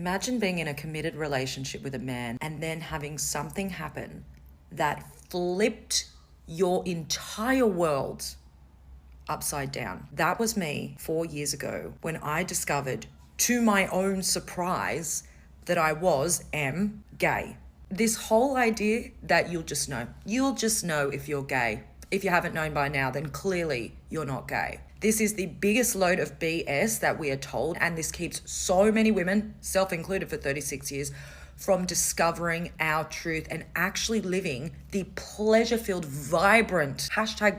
Imagine being in a committed relationship with a man and then having something happen that flipped your entire world upside down. That was me 4 years ago when I discovered, to my own surprise, that I am gay. This whole idea that you'll just know if you're gay. If you haven't known by now, then clearly you're not gay. This is the biggest load of BS that we are told, and this keeps so many women, self-included for 36 years, from discovering our truth and actually living the pleasure-filled, vibrant,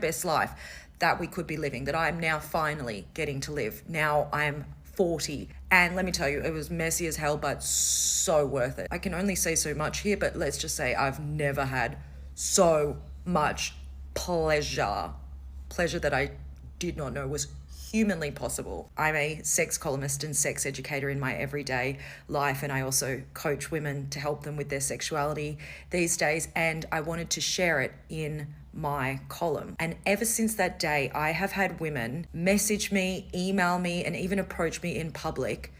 #best life that we could be living, that I am now finally getting to live. Now I'm 40. And let me tell you, it was messy as hell, but so worth it. I can only say so much here, but let's just say I've never had so much pleasure that I did not know was humanly possible. I'm a sex columnist and sex educator in my everyday life, and I also coach women to help them with their sexuality these days, and I wanted to share it in my column. And ever since that day, I have had women message me, email me, and even approach me in public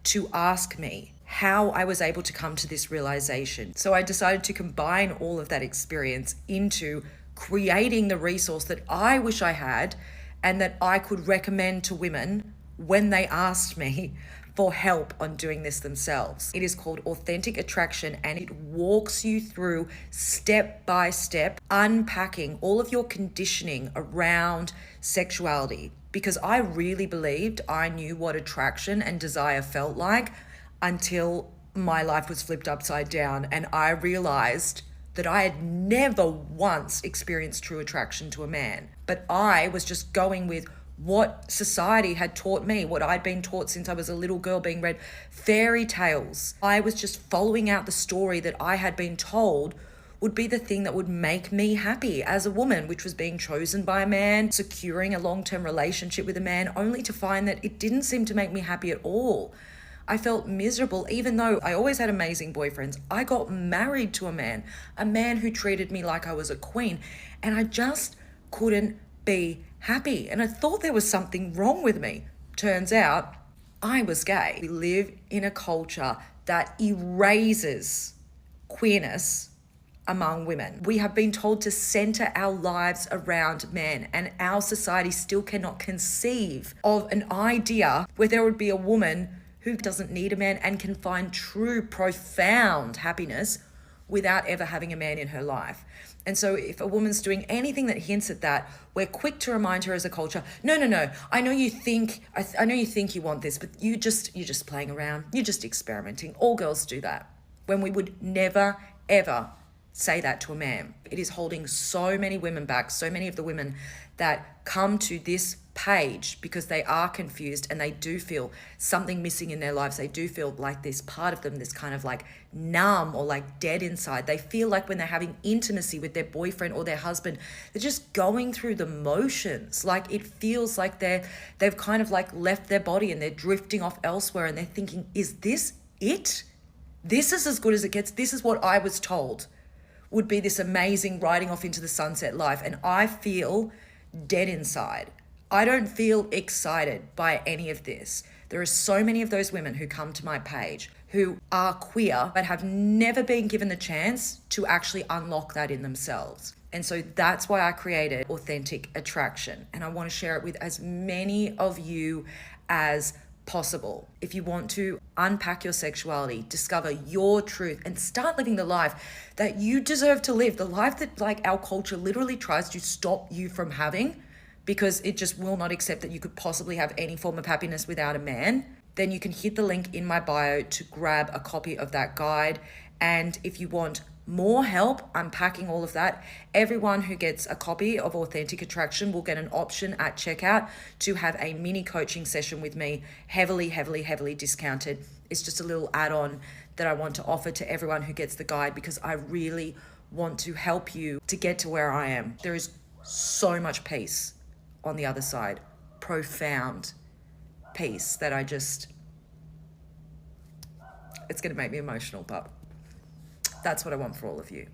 to ask me how I was able to come to this realization. So I decided to combine all of that experience into creating the resource that I wish I had and that I could recommend to women when they asked me for help on doing this themselves. It is called Authentic Attraction, and it walks you through step by step, unpacking all of your conditioning around sexuality. Because I really believed I knew what attraction and desire felt like until my life was flipped upside down and I realized that I had never once experienced true attraction to a man. But I was just going with what society had taught me, what I'd been taught since I was a little girl, being read fairy tales. I was just following out the story that I had been told would be the thing that would make me happy as a woman, which was being chosen by a man, securing a long-term relationship with a man, only to find that it didn't seem to make me happy at all. I felt miserable, even though I always had amazing boyfriends. I got married to a man who treated me like I was a queen, and I just couldn't be happy. And I thought there was something wrong with me. Turns out I was gay. We live in a culture that erases queerness among women. We have been told to center our lives around men, and our society still cannot conceive of an idea where there would be a woman who doesn't need a man and can find true, profound happiness without ever having a man in her life. And so if a woman's doing anything that hints at that, we're quick to remind her as a culture, no, I know you think you want this, but you're just playing around, you're just experimenting. All girls do that. When we would never, ever say that to a man. It is holding so many women back, so many of the women that come to this page because they are confused and they do feel something missing in their lives. They do feel like this part of them, this kind of like numb or like dead inside. They feel like when they're having intimacy with their boyfriend or their husband, they're just going through the motions. Like it feels like they've kind of like left their body and they're drifting off elsewhere, and they're thinking, is this it? This is as good as it gets. This is what I was told would be this amazing riding off into the sunset life. And I feel dead inside. I don't feel excited by any of this. There are so many of those women who come to my page who are queer but have never been given the chance to actually unlock that in themselves. And so that's why I created Authentic Attraction. And I want to share it with as many of you as possible. If you want to unpack your sexuality, discover your truth, and start living the life that you deserve to live, the life that like our culture literally tries to stop you from having because it just will not accept that you could possibly have any form of happiness without a man, then you can hit the link in my bio to grab a copy of that guide. And if you want more help unpacking all of that, everyone who gets a copy of Authentic Attraction will get an option at checkout to have a mini coaching session with me, heavily discounted. It's just a little add-on that I want to offer to everyone who gets the guide, because I really want to help you to get to where I am. There is so much peace on the other side, profound peace that it's going to make me emotional, but that's what I want for all of you.